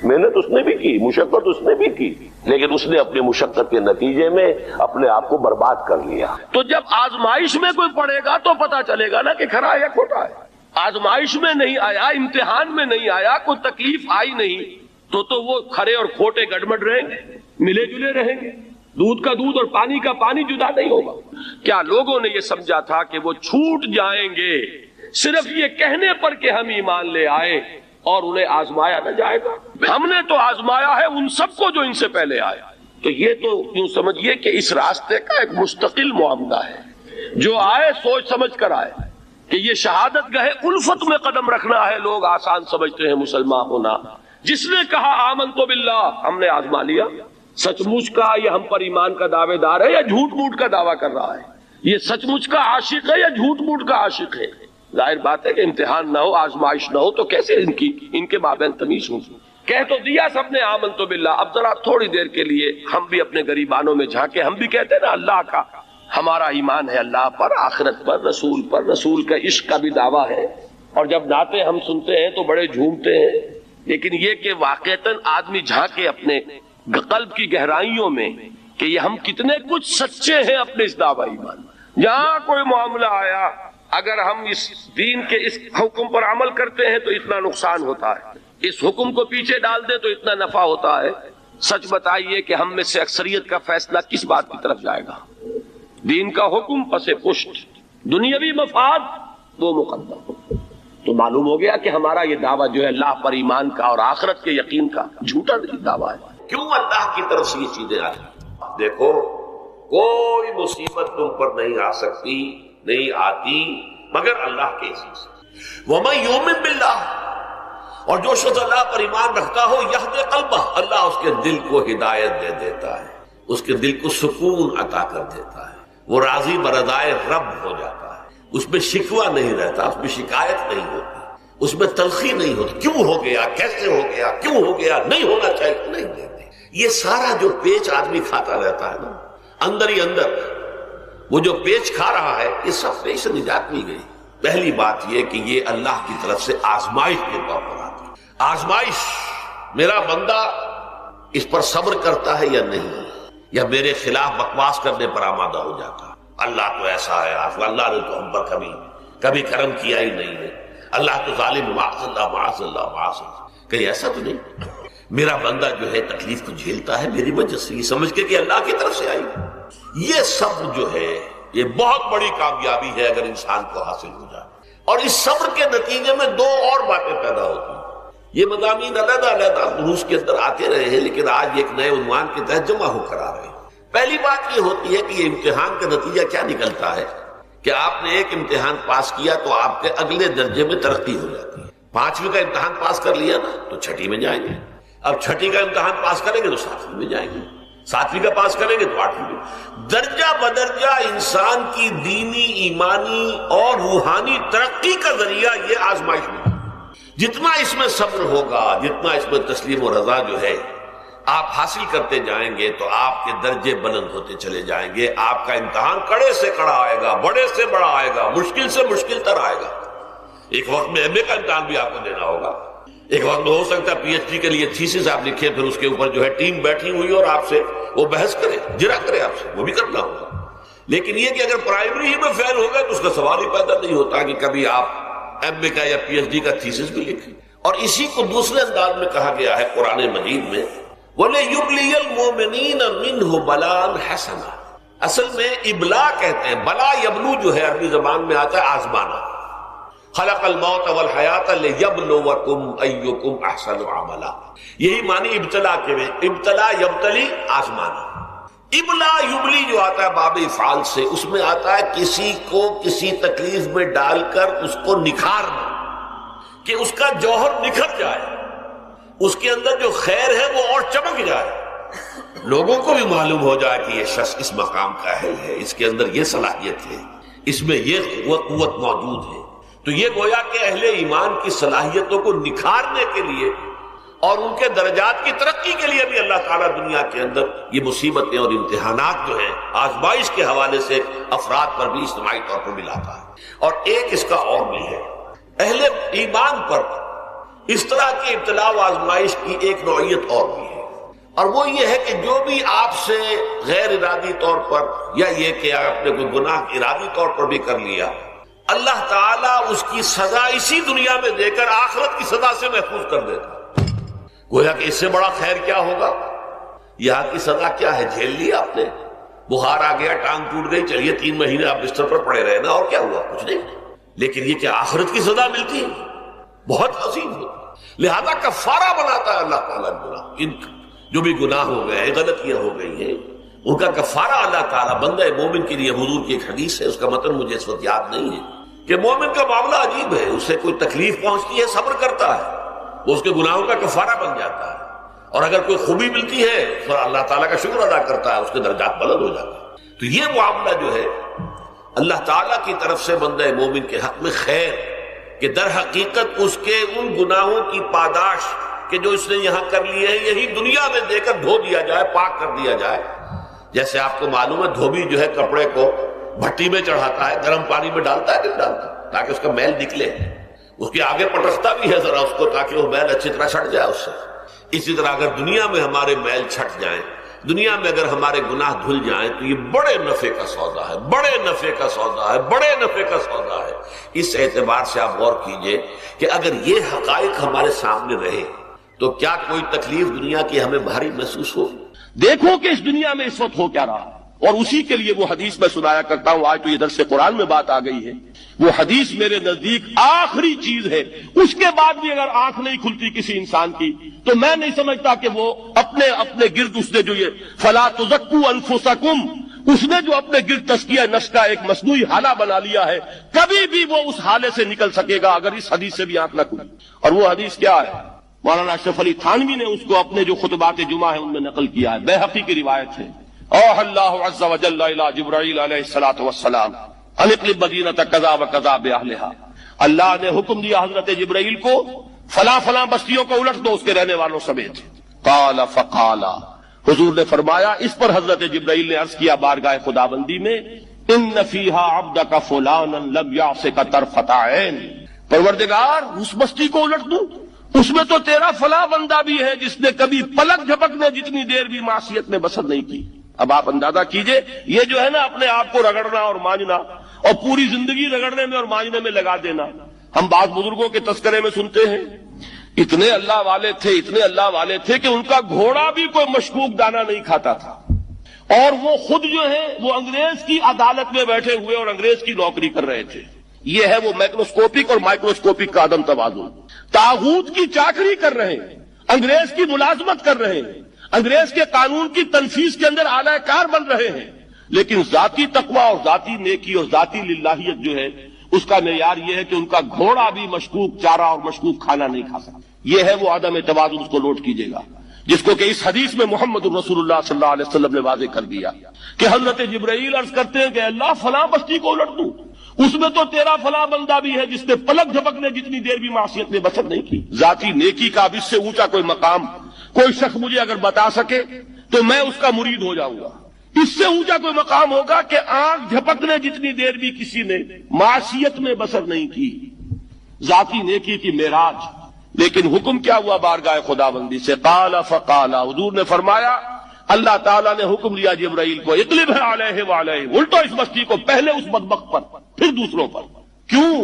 محنت اس نے بھی کی، مشقت اس نے بھی کی، لیکن اس نے اپنی مشقت کے نتیجے میں اپنے آپ کو برباد کر لیا. تو جب آزمائش میں کوئی پڑے گا تو پتا چلے گا نا کہ کھرا ہے یا کھوٹا ہے. آزمائش میں نہیں آیا، امتحان میں نہیں آیا، کوئی تکلیف آئی نہیں تو وہ کھرے اور کھوٹے گڑبڑ رہیں گے، ملے جلے رہیں گے. دودھ کا دودھ اور پانی کا پانی جدا نہیں ہوگا. کیا لوگوں نے یہ سمجھا تھا کہ وہ چھوٹ جائیں گے صرف یہ کہنے پر کہ ہم ایمان لے آئے اور انہیں آزمایا نہ جائے گا؟ ہم نے تو آزمایا ہے ان سب کو جو ان سے پہلے آیا. تو یہ تو یوں سمجھیے کہ اس راستے کا ایک مستقل معاملہ ہے. جو آئے سوچ سمجھ کر آئے کہ یہ شہادت گاہ الفت میں قدم رکھنا ہے. لوگ آسان سمجھتے ہیں مسلمان ہونا. جس نے کہا آمنت باللہ، ہم نے آزما لیا. سچ مچ کا یہ ہم پر ایمان کا دعوے دار ہے یا جھوٹ موٹ کا دعویٰ کر رہا ہے؟ یہ سچ مچ کا عاشق ہے یا جھوٹ موٹ کا عاشق ہے؟ ظاہر بات ہے کہ امتحان نہ ہو، آزمائش نہ ہو تو کیسے ان کے مابین تمیز ہوں. کہہ تو دیا سب نے آمنت باللہ. اب ذرا تھوڑی دیر کے لیے ہم بھی اپنے غریبانوں میں جھانکے. ہم بھی کہتے ہیں نا اللہ کا ہمارا ایمان ہے، اللہ پر، آخرت پر، رسول کا عشق کا بھی دعویٰ ہے. اور جب نعتیں ہم سنتے ہیں تو بڑے جھومتے ہیں. لیکن یہ کہ واقعتاً آدمی جھانکے اپنے قلب کی گہرائیوں میں کہ یہ ہم کتنے کچھ سچے ہیں اپنے اس دعویٰ ایمان. جہاں کوئی معاملہ آیا، اگر ہم اس دین کے اس حکم پر عمل کرتے ہیں تو اتنا نقصان ہوتا ہے، اس حکم کو پیچھے ڈال دیں تو اتنا نفع ہوتا ہے. سچ بتائیے کہ ہم میں سے اکثریت کا فیصلہ کس بات کی طرف جائے گا؟ دین کا حکم پس پشت، دنیاوی مفاد وہ مقدم. تو معلوم ہو گیا کہ ہمارا یہ دعویٰ جو ہے اللہ پر ایمان کا اور آخرت کے یقین کا جھوٹا دعویٰ ہے. کیوں اللہ کی طرف سے یہ چیزیں آتی؟ دیکھو، کوئی مصیبت تم پر نہیں آ سکتی، نہیں آتی مگر اللہ کے اذن سے. وَمَن يُؤْمِن بِاللَّهِ، اور جو شخص اللہ پر ایمان رکھتا ہو، یہدِ قلبہ، اللہ اس کے دل کو ہدایت دے دیتا ہے، اس کے دل کو سکون عطا کر دیتا ہے. وہ راضی برضائے رب ہو جاتا ہے. اس میں شکوہ نہیں رہتا، اس میں شکایت نہیں ہوتی، اس میں تلخی نہیں ہوتی. کیوں ہو گیا، کیسے ہو گیا، کیوں ہو گیا، نہیں ہونا چاہیے، نہیں دیتے. یہ سارا جو پیچ آدمی کھاتا رہتا ہے نا اندر ہی اندر، وہ جو پیچ کھا رہا ہے، یہ سب پیچ سے نجات مل گئی. پہلی بات یہ کہ یہ اللہ کی طرف سے آزمائش کے طور پر آتی ہے. آزمائش، میرا بندہ اس پر صبر کرتا ہے یا نہیں، یا میرے خلاف بکواس کرنے پر آمادہ ہو جاتا ہے. اللہ تو ایسا ہے، اللہ نے تو ہم پر کبھی کرم کیا ہی نہیں ہے، اللہ تو ظالم، معاذ اللہ معاذ اللہ معاذ اللہ. کہیں ایسا تو نہیں. میرا بندہ جو ہے تکلیف کو جھیلتا ہے میری وجہ سے، یہ سمجھ کے کہ اللہ کی طرف سے آئی. یہ سب جو ہے یہ بہت بڑی کامیابی ہے اگر انسان کو حاصل ہو جائے. اور اس صبر کے نتیجے میں دو اور باتیں پیدا ہوتی ہیں. یہ مضامین علیحدہ علیحدہ دروس کے اندر آتے رہے ہیں، لیکن آج ایک نئے عنوان کے تحت جمع ہو کر آ رہے ہیں. پہلی بات یہ ہوتی ہے کہ یہ امتحان کا نتیجہ کیا نکلتا ہے کہ آپ نے ایک امتحان پاس کیا تو آپ کے اگلے درجے میں ترقی ہو جاتی ہے. 5ویں کا امتحان پاس کر لیا نا تو 6ٹھی میں جائیں گے. اب 6ٹھی کا امتحان پاس کریں گے تو 7ویں میں جائیں گے. 7ویں کا پاس کریں گے تو 8ویں میں. درجہ بدرجہ انسان کی دینی، ایمانی اور روحانی ترقی کا ذریعہ یہ آزمائش میں. جتنا اس میں صبر ہوگا، جتنا اس میں تسلیم و رضا جو ہے آپ حاصل کرتے جائیں گے تو آپ کے درجے بلند ہوتے چلے جائیں گے. آپ کا امتحان کڑے سے کڑا آئے گا، بڑے سے بڑا آئے گا، مشکل سے مشکل تر آئے گا. ایک وقت میں ایم اے کا امتحان بھی آپ کو دینا ہوگا. ایک وقت میں ہو سکتا ہے پی ایچ ڈی کے لیے تھیسس آپ لکھیں، پھر اس کے اوپر جو ہے ٹیم بیٹھی ہوئی اور آپ سے وہ بحث کرے، جرا کرے آپ سے، وہ بھی کرنا ہوگا. لیکن یہ کہ اگر پرائمری ہی میں فیل ہو گئے تو اس کا سوال ہی پیدا نہیں ہوتا کہ کبھی آپ ایم اے کا یا پی ایچ ڈی کا تھیسس بھی لکھیں. اور اسی کو دوسرے انداز میں کہا گیا ہے قرآن مجید میں، وَلِيُبْلِيَ الْمُؤْمِنِينَ مِنْهُ بَلَاءً حَسَنًا. اصل میں ابلا کہتے ہیں، بلا یبلو جو ہے عربی زبان میں آتا ہے آزمانا. خلق الموت والحیات لیبلوکم ایکم احسن عملا. یہی معنی ابتلا کے میں، ابتلا یبتلی آزمانا. ابلا یبلی جو آتا ہے باب افعال سے، اس میں آتا ہے کسی کو کسی تکلیف میں ڈال کر اس کو نکھارنا، کہ اس کا جوہر نکھر جائے، اس کے اندر جو خیر ہے وہ اور چمک جائے، لوگوں کو بھی معلوم ہو جائے کہ یہ شخص اس مقام کا اہل ہے، اس کے اندر یہ صلاحیت ہے، اس میں یہ قوت موجود ہے۔ تو یہ گویا کہ اہل ایمان کی صلاحیتوں کو نکھارنے کے لیے اور ان کے درجات کی ترقی کے لیے بھی اللہ تعالیٰ دنیا کے اندر یہ مصیبتیں اور امتحانات جو ہیں آزمائش کے حوالے سے افراد پر بھی اجتماعی طور پر بھی لاتا ہے۔ اور ایک اس کا اور بھی ہے، اہل ایمان پر اس طرح کی ابتلاء و آزمائش کی ایک نوعیت اور بھی ہے، اور وہ یہ ہے کہ جو بھی آپ سے غیر ارادی طور پر یا یہ کہ آپ نے کوئی گناہ ارادی طور پر بھی کر لیا، اللہ تعالیٰ اس کی سزا اسی دنیا میں دے کر آخرت کی سزا سے محفوظ کر دیتا۔ گویا کہ اس سے بڑا خیر کیا ہوگا؟ یہاں کی سزا کیا ہے؟ جھیل لیا آپ نے، بخار آ گیا، ٹانگ ٹوٹ گئی، چلیے 3 مہینے آپ بستر پر پڑے رہے نا، اور کیا ہوا؟ کچھ نہیں۔ لیکن یہ کہ آخرت کی سزا ملتی ہے، بہت عظیم ہوتی، لہذا کفارہ بناتا ہے اللہ تعالیٰ گناہ، ان جو بھی گناہ ہو گئے ہیں، غلطیاں ہو گئی ہیں، ان کا کفارہ اللہ تعالیٰ بندہ مومن کے لیے، حضور کی ایک حدیث ہے، اس کا متن مجھے اس وقت یاد نہیں ہے، کہ مومن کا معاملہ عجیب ہے، اسے کوئی تکلیف پہنچتی ہے صبر کرتا ہے، وہ اس کے گناہوں کا کفارہ بن جاتا ہے، اور اگر کوئی خوبی ملتی ہے تو اللہ تعالیٰ کا شکر ادا کرتا ہے، اس کے درجات بلند ہو جاتے ہیں۔ تو یہ معاملہ جو ہے اللہ تعالیٰ کی طرف سے بندہ مومن کے حق میں خیر، کہ در حقیقت اس کے ان گناہوں کی پاداش کہ جو اس نے یہاں کر لیے ہیں یہی دنیا میں دے کر دھو دیا جائے، پاک کر دیا جائے۔ جیسے آپ کو معلوم ہے دھوبی جو ہے کپڑے کو بھٹی میں چڑھاتا ہے، گرم پانی میں ڈالتا ہے، نہیں ڈالتا، تاکہ اس کا میل نکلے، اس کے آگے پٹکتا بھی ہے ذرا اس کو، تاکہ وہ میل اچھی طرح چھٹ جائے اس سے۔ اسی طرح اگر دنیا میں ہمارے میل چھٹ جائیں، دنیا میں اگر ہمارے گناہ دھل جائیں، تو یہ بڑے نفع کا سودا ہے، بڑے نفع کا سودا ہے، بڑے نفع کا سودا ہے۔ اس اعتبار سے آپ غور کیجئے کہ اگر یہ حقائق ہمارے سامنے رہے تو کیا کوئی تکلیف دنیا کی ہمیں بھاری محسوس ہو؟ دیکھو کہ اس دنیا میں اس وقت ہو کیا رہا، اور اسی کے لیے وہ حدیث میں سنایا کرتا ہوں، آج تو یہ درس قرآن میں بات آ گئی ہے، وہ حدیث میرے نزدیک آخری چیز ہے، اس کے بعد بھی اگر آنکھ نہیں کھلتی کسی انسان کی تو میں نہیں سمجھتا کہ وہ اپنے گرد اس نے جو یہ فلا تزکوا انفسکم، اس نے جو اپنے گرد تزکیہ نفس کا ایک مصنوعی حالہ بنا لیا ہے، کبھی بھی وہ اس حالے سے نکل سکے گا اگر اس حدیث سے بھی آنکھ نہ کھلی۔ اور وہ حدیث کیا ہے؟ مولانا اشرف علی تھانوی نے اس کو اپنے جو خطبات جمعہ ہیں ان میں نقل کیا ہے، بیہقی کی روایت ہے، اوحى اللہ عز وجل الى جبرائیل علیہ الصلوۃ والسلام ان اقلب مدینۃ کذا وکذا باہلھا، اللہ نے حکم دیا حضرت جبرائیل کو فلاں فلاں بستیوں کو الٹ دو اس کے رہنے والوں سمیت۔ قال فقال، حضور نے فرمایا، اس پر حضرت جبرائیل نے عرض کیا بارگاہ خداوندی میں، ان فیھا عبدک فلانا لم یعصک طرفۃ عین، پروردگار اس بستی کو الٹ دوں، اس میں تو تیرا فلاں بندہ بھی ہے جس نے کبھی پلک جھپکنے جتنی دیر بھی معصیت میں بسر نہیں کی۔ اب آپ اندازہ کیجئے، یہ جو ہے نا اپنے آپ کو رگڑنا اور مانجنا، اور پوری زندگی رگڑنے میں اور مانجنے میں لگا دینا۔ ہم بعض بزرگوں کے تذکرے میں سنتے ہیں اتنے اللہ والے تھے، اتنے اللہ والے تھے کہ ان کا گھوڑا بھی کوئی مشکوک دانہ نہیں کھاتا تھا، اور وہ خود جو ہے وہ انگریز کی عدالت میں بیٹھے ہوئے اور انگریز کی نوکری کر رہے تھے۔ یہ ہے وہ میکروسکوپک اور مائکروسکوپک کا عدم توازن، طاغوت کی چاکری کر رہے ہیں، انگریز کی ملازمت کر رہے ہیں، انگریز کے قانون کی تنفیذ کے اندر اعلی کار بن رہے ہیں، لیکن ذاتی تقویٰ اور ذاتی نیکی اور ذاتی للہیت جو ہے اس کا معیار یہ ہے کہ ان کا گھوڑا بھی مشکوک چارہ اور مشکوک کھانا نہیں کھا سکتا۔ یہ ہے وہ عدم توازن، اس کو نوٹ کیجئے گا، جس کو کہ اس حدیث میں محمد الرسول اللہ صلی اللہ علیہ وسلم نے واضح کر دیا کہ حضرت جبرائیل عرض کرتے ہیں کہ اللہ فلاں بستی کو الٹ دوں، اس میں تو تیرا فلاں بندہ بھی ہے جس نے پلک جھپکنے جتنی دیر بھی معصیت میں بسر نہیں کی۔ ذاتی نیکی کا اب اس سے اونچا کوئی مقام کوئی شخص مجھے اگر بتا سکے تو میں اس کا مرید ہو جاؤں گا۔ اس سے اونچا کوئی مقام ہوگا کہ آنکھ جھپکنے جتنی دیر بھی کسی نے معصیت میں بسر نہیں کی، ذاتی نیکی کی معراج۔ لیکن حکم کیا ہوا بارگاہ خداوندی سے؟ قال فقال، حضور نے فرمایا، اللہ تعالیٰ نے حکم دیا جبرائیل کو، اقلب علیہ وعلیہ، الٹو اس بستی کو، پہلے اس بدبخت پر پھر دوسروں پر۔ کیوں؟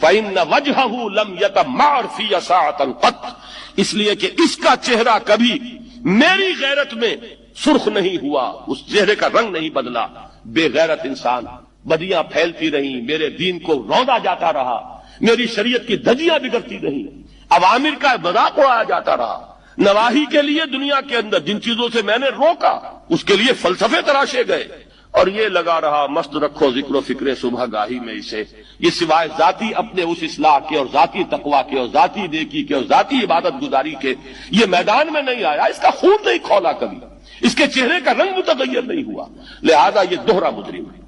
فإن وجهه لم يتمعر في ساعة قط، اس لیے کہ اس کا چہرہ کبھی میری غیرت میں سرخ نہیں ہوا، اس چہرے کا رنگ نہیں بدلا۔ بے غیرت انسان، بدیاں پھیلتی رہیں، میرے دین کو روندا جاتا رہا، میری شریعت کی دھجیاں بگڑتی رہیں، عوامر کا مذاق اڑایا جاتا رہا، نواہی کے لیے دنیا کے اندر جن چیزوں سے میں نے روکا اس کے لیے فلسفے تراشے گئے، اور یہ لگا رہا مست رکھو ذکر و فکر صبح گاہی میں اسے، یہ سوائے ذاتی اپنے اس اصلاح کے اور ذاتی تقویٰ کے اور ذاتی نیکی کے اور ذاتی عبادت گزاری کے یہ میدان میں نہیں آیا، اس کا خون نہیں کھولا کبھی، اس کے چہرے کا رنگ متغیر نہیں ہوا، لہذا یہ دوہرا مجرم ہے۔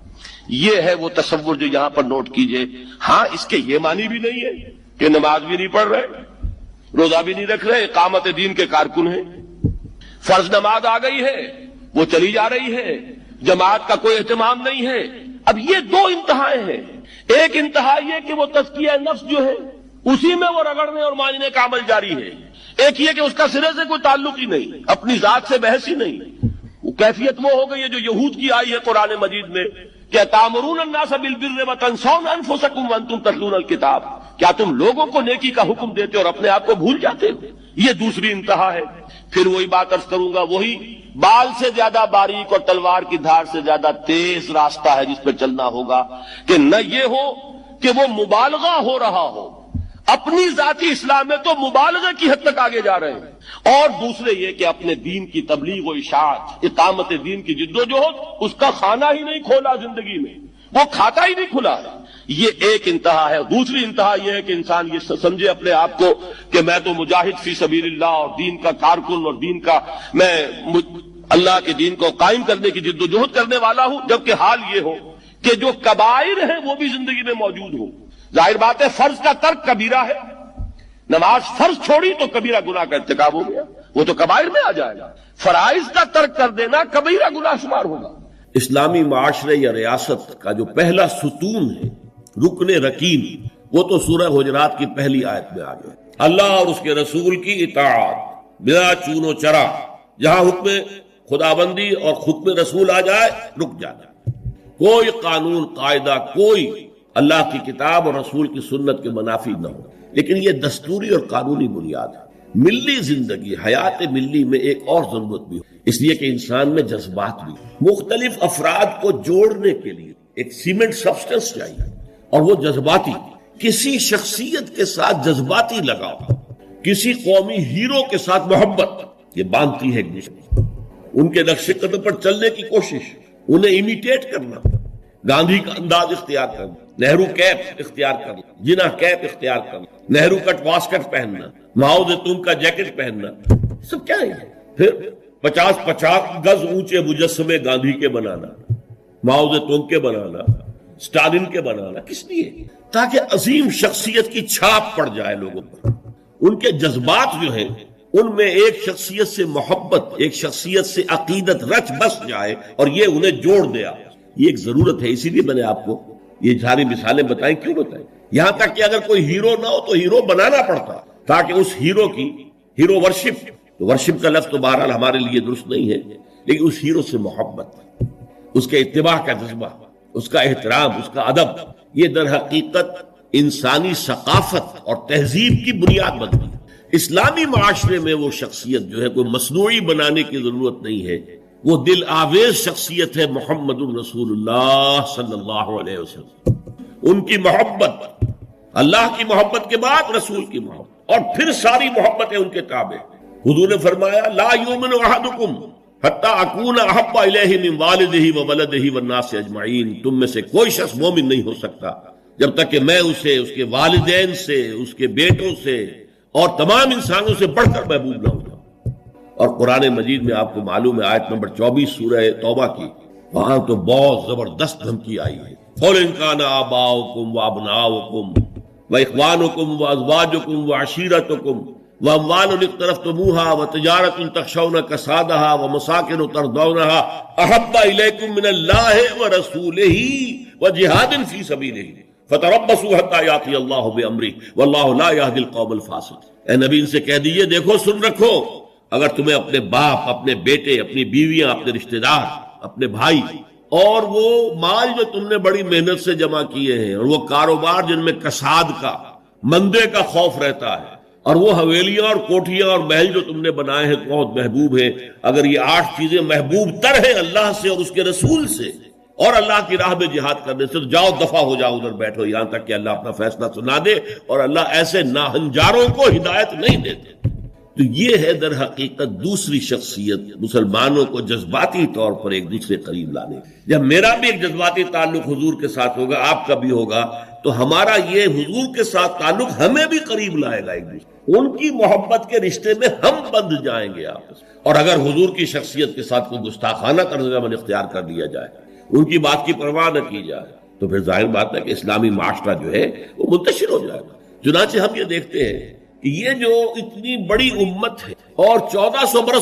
یہ ہے وہ تصور جو یہاں پر نوٹ کیجئے۔ ہاں اس کے یہ معنی بھی نہیں ہے کہ نماز بھی نہیں پڑھ رہے، روزہ بھی نہیں رکھ رہے، اقامت دین کے کارکن ہیں، فرض نماز آ گئی ہے وہ چلی جا رہی ہے، جماعت کا کوئی اہتمام نہیں ہے۔ اب یہ دو انتہائیں ہیں، ایک انتہا یہ کہ وہ تزکیہ نفس جو ہے اسی میں وہ رگڑنے اور ماننے کا عمل جاری ہے، ایک یہ کہ اس کا سرے سے کوئی تعلق ہی نہیں، اپنی ذات سے بحث ہی نہیں۔ وہ کیفیت وہ ہو گئی ہے جو یہود کی آئی ہے قرآن مجید میں کہ تامرون الناس بالبر وتنسون انفسکم وانتم تتلون الکتاب، کیا تم لوگوں کو نیکی کا حکم دیتے اور اپنے آپ کو بھول جاتے ہو؟ یہ دوسری انتہا ہے۔ پھر وہی بات عرض کروں گا، وہی بال سے زیادہ باریک اور تلوار کی دھار سے زیادہ تیز راستہ ہے جس پہ چلنا ہوگا، کہ نہ یہ ہو کہ وہ مبالغہ ہو رہا ہو، اپنی ذاتی اصلاح میں تو مبالغہ کی حد تک آگے جا رہے ہیں، اور دوسرے یہ کہ اپنے دین کی تبلیغ و اشاعت، اقامت دین کی جد و جہد، اس کا کھانا ہی نہیں کھولا زندگی میں، وہ کھاتا ہی نہیں کھلا۔ یہ ایک انتہا ہے۔ دوسری انتہا یہ ہے کہ انسان یہ سمجھے اپنے آپ کو کہ میں تو مجاہد فی سبیل اللہ اور دین کا کارکن اور دین کا میں اللہ کے دین کو قائم کرنے کی جد و جہد کرنے والا ہوں، جبکہ حال یہ ہو کہ جو کبائر ہیں وہ بھی زندگی میں موجود ہوں۔ ظاہر بات ہے فرض کا ترک کبیرہ ہے، نماز فرض چھوڑی تو کبیرہ گناہ کا ارتکاب ہو گیا، وہ تو کبائر میں آ جائے گا۔ فرائض کا ترک کر دینا کبیرہ گناہ شمار ہوگا۔ اسلامی معاشرے یا ریاست کا جو پہلا ستون ہے، رکن رکین، وہ تو سورہ حجرات کی پہلی آیت میں آ گیا، اللہ اور اس کے رسول کی اطاعت بلا چون و چرا، جہاں حکم خدابندی اور حکم رسول آ جائے رک جانا، کوئی قانون قاعدہ، کوئی اللہ کی کتاب اور رسول کی سنت کے منافی نہ ہو۔ لیکن یہ دستوری اور قانونی بنیاد ہے۔ ملی زندگی، حیات ملی میں ایک اور ضرورت بھی ہو، اس لیے کہ انسان میں جذبات بھی، مختلف افراد کو جوڑنے کے لیے ایک سیمنٹ سبسٹنس چاہیے، اور وہ جذباتی، کسی شخصیت کے ساتھ جذباتی لگاؤ، کسی قومی ہیرو کے ساتھ محبت، یہ باندھتی ہے ایک دوسرے، ان کے نقش قدم پر چلنے کی کوشش، انہیں امیٹیٹ کرنا، گاندھی کا انداز اختیار کرنا، نہرو کیپ اختیار کرنا، جناح کیپ اختیار کرنا، نہرو کٹ واسکٹ پہننا، ماؤ زیتون کا جیکٹ پہننا، سب کیا ہے؟ پھر 50 گز اونچے مجسمے گاندھی کے بنانا، ماؤ زیتون کے بنانا، اسٹالن کے بنانا، کس لیے؟ تاکہ عظیم شخصیت کی چھاپ پڑ جائے لوگوں پر، ان کے جذبات جو ہیں ان میں ایک شخصیت سے محبت، ایک شخصیت سے عقیدت رچ بس جائے اور یہ انہیں جوڑ دیا۔ یہ ایک ضرورت ہے، اسی لیے میں نے آپ کو یہ ساری مثالیں بتائیں۔ کیوں بتائیں؟ یہاں تک کہ اگر کوئی ہیرو نہ ہو تو ہیرو بنانا پڑتا، تاکہ اس ہیرو کی ہیرو ورشپ کا لفظ تو بہرحال ہمارے لیے درست نہیں ہے، لیکن اس ہیرو سے محبت، اس کے اتباع کا جذبہ، اس کا احترام، اس کا ادب، یہ در حقیقت انسانی ثقافت اور تہذیب کی بنیاد بنتی ہے۔ اسلامی معاشرے میں وہ شخصیت جو ہے کوئی مصنوعی بنانے کی ضرورت نہیں ہے، وہ دل آویز شخصیت ہے محمد رسول اللہ صلی اللہ علیہ وسلم۔ ان کی محبت، اللہ کی محبت کے بعد رسول کی محبت، اور پھر ساری محبتیں ان کے تابع۔ حضور نے فرمایا لا یؤمن احدکم حتی اکون احب الیہ من والدہ وولدہ والناس اجمعین، تم میں سے کوئی شخص مومن نہیں ہو سکتا جب تک کہ میں اسے اس کے والدین سے، اس کے بیٹوں سے اور تمام انسانوں سے بڑھ کر محبوب نہ ہو جاؤں۔ اور قرآن مجید میں آپ کو معلوم ہے آیت نمبر 24 سورہ توبہ کی، وہاں تو بہت زبردست دھمکی آئی ہے، قل ان کان آباؤکم وابناؤکم واخوانکم وازواجکم وعشیرتکم واموال اقترفتموها وتجارۃ تخشون کسادها ومساکن ترضونها احب الیکم من اللہ ورسولہ وجہاد فی سبیلہ فتربصوا حتی یاتی اللہ بامرہ واللہ لا یہدی القوم الفاسقین۔ اے نبی ان سے کہہ دیجئے دیکھو سن رکھو، اگر تمہیں اپنے باپ، اپنے بیٹے، اپنی بیویاں، اپنے رشتہ دار، اپنے بھائی، اور وہ مال جو تم نے بڑی محنت سے جمع کیے ہیں، اور وہ کاروبار جن میں کساد کا، مندے کا خوف رہتا ہے، اور وہ حویلیاں اور کوٹھیاں اور محل جو تم نے بنائے ہیں بہت محبوب ہیں، اگر یہ 8 چیزیں محبوب تر ہیں اللہ سے اور اس کے رسول سے اور اللہ کی راہ میں جہاد کرنے سے، تو جاؤ دفع ہو جاؤ، ادھر بیٹھو یہاں تک کہ اللہ اپنا فیصلہ سنا دے، اور اللہ ایسے ناہنجاروں کو ہدایت نہیں دیتے۔ تو یہ ہے در حقیقت دوسری شخصیت مسلمانوں کو جذباتی طور پر ایک دوسرے قریب لانے. جب میرا بھی ایک جذباتی تعلق حضور کے ساتھ ہوگا، آپ کا بھی ہوگا، تو ہمارا یہ حضور کے ساتھ تعلق ہمیں بھی قریب لائے گا ایک دوسرے. ان کی محبت کے رشتے میں ہم بندھ جائیں گے آپس. اور اگر حضور کی شخصیت کے ساتھ کوئی گستاخانہ طرز عمل اختیار کر لیا جائے، ان کی بات کی پرواہ نہ کی جائے، تو پھر ظاہر بات ہے کہ اسلامی معاشرہ جو ہے وہ منتشر ہو جائے گا. چنانچہ ہم یہ دیکھتے ہیں کہ یہ جو اتنی بڑی امت ہے اور 1400 برس